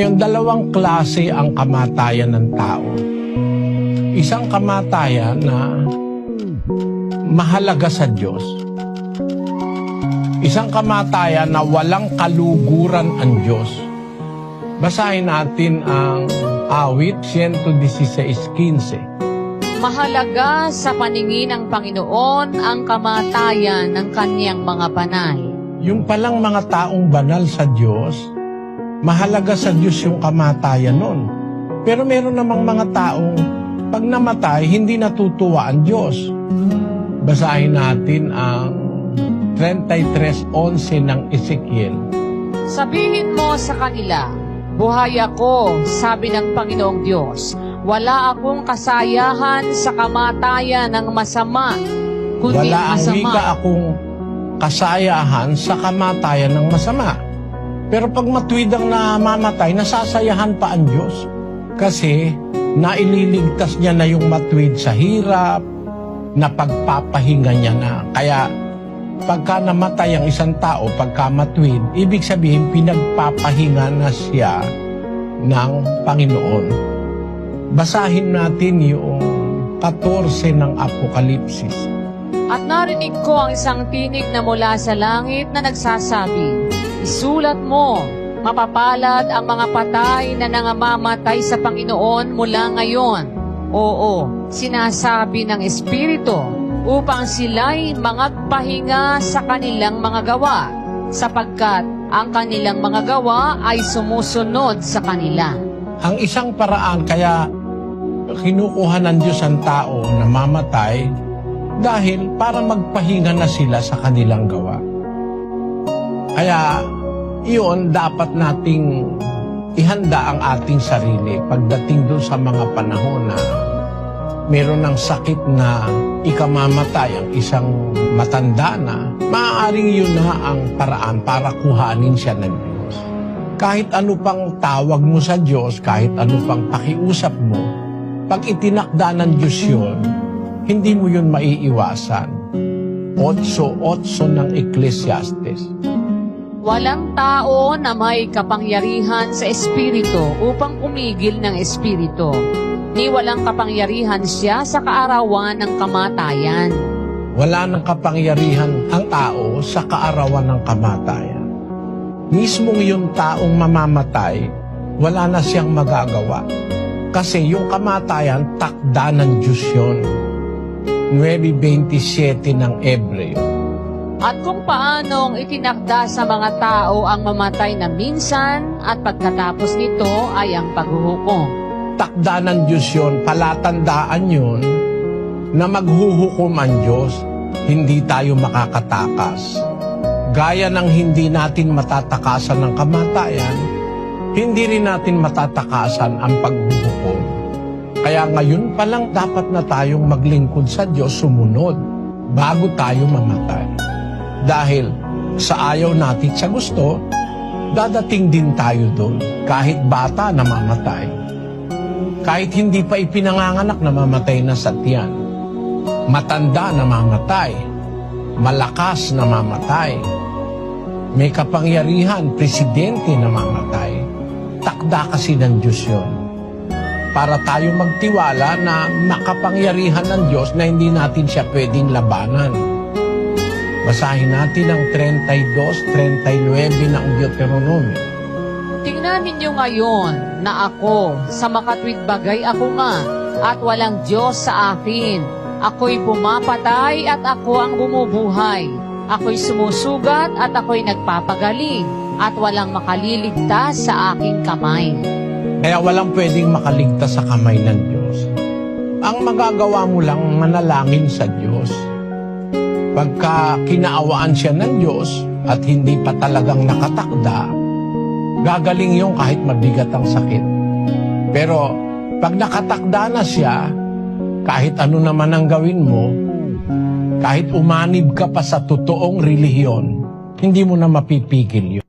Yung dalawang klase ang kamatayan ng tao. Isang kamatayan na mahalaga sa Diyos. Isang kamatayan na walang kaluguran ang Diyos. Basahin natin ang awit 116:15. Mahalaga sa paningin ng Panginoon ang kamatayan ng kaniyang mga banal. Yung palang mga taong banal sa Diyos, mahalaga sa Diyos yung kamatayan nun. Pero meron namang mga taong pag namatay, hindi natutuwa ang Diyos. Basahin natin ang 33:11 ng Ezekiel. Sabihin mo sa kanila, buhay ako, sabi ng Panginoong Diyos. Wala akong kasayahan sa kamatayan ng masama, kundi Wala ang masama. wika akong kasayahan sa kamatayan ng masama. Pero pag matuwid ang namamatay, nasasayahan pa ang Diyos. Kasi naililigtas niya na yung matuwid sa hirap, na pagpapahinga niya na. Kaya pagka namatay ang isang tao, pagka matuwid, ibig sabihin pinagpapahinga na siya ng Panginoon. Basahin natin yung 14 ng Apokalipsis. At narinig ko ang isang tinig na mula sa langit na nagsasabi, isulat mo, mapapalad ang mga patay na nangamamatay sa Panginoon mula ngayon. Oo, sinasabi ng Espiritu, upang sila'y magpahinga sa kanilang mga gawa, sapagkat ang kanilang mga gawa ay sumusunod sa kanila. Ang isang paraan kaya kinukuha ng Diyos ang tao na mamatay dahil para magpahinga na sila sa kanilang gawa. Kaya iyon dapat nating ihanda ang ating sarili pagdating doon sa mga panahon na meron ng sakit na ikamamatay ang isang matanda na, maaaring yun na ang paraan para kuhanin siya ng Diyos. Kahit ano pang tawag mo sa Diyos, kahit ano pang pakiusap mo, pag itinakda ng Diyos yun, hindi mo yun maiiwasan. 8:8 ng Ecclesiastes. Walang tao na may kapangyarihan sa Espiritu upang umigil ng Espiritu, ni walang kapangyarihan siya sa kaarawan ng kamatayan. Wala nang kapangyarihan ang tao sa kaarawan ng kamatayan. Mismong yung taong mamamatay, wala na siyang magagawa. Kasi yung kamatayan, takda ng Diyos yun. 9:27 ng Hebreo. At kung paanong itinakda sa mga tao ang mamatay na minsan at pagkatapos nito ay ang paghuhukom. Takda ng Diyos yun, palatandaan yun na maghuhukom ang Diyos, hindi tayo makakatakas. Gaya ng hindi natin matatakasan ng kamatayan, hindi rin natin matatakasan ang paghuhukom. Kaya ngayon pa lang dapat na tayong maglingkod sa Diyos, sumunod, bago tayo mamatay. Dahil sa ayaw natin sa gusto, dadating din tayo doon. Kahit bata na mamatay. Kahit hindi pa ipinanganganak na mamatay na sa tiyan. Matanda na mamatay. Malakas na mamatay. May kapangyarihan, presidente na mamatay. Takda kasi ng Diyos yun. Para tayo magtiwala na makapangyarihan ng Diyos na hindi natin siya pwedeng labanan. Basahin natin ang 32:39 ng Deuteronomio. Tingnan ninyo ngayon na ako, sa makatwid bagay ako nga, at walang Diyos sa akin. Ako'y pumapatay at ako ang bumubuhay. Ako'y sumusugat at ako'y nagpapagaling, at walang makaliligtas sa aking kamay. Kaya walang pwedeng makaligtas sa kamay ng Diyos. Ang magagawa mo lang manalangin sa Diyos. Pagka kinaawaan siya ng Diyos at hindi pa talagang nakatakda, gagaling yung kahit mabigat ang sakit. Pero pag nakatakda na siya, kahit ano naman ang gawin mo, kahit umanib ka pa sa totoong relihiyon, hindi mo na mapipigil yun.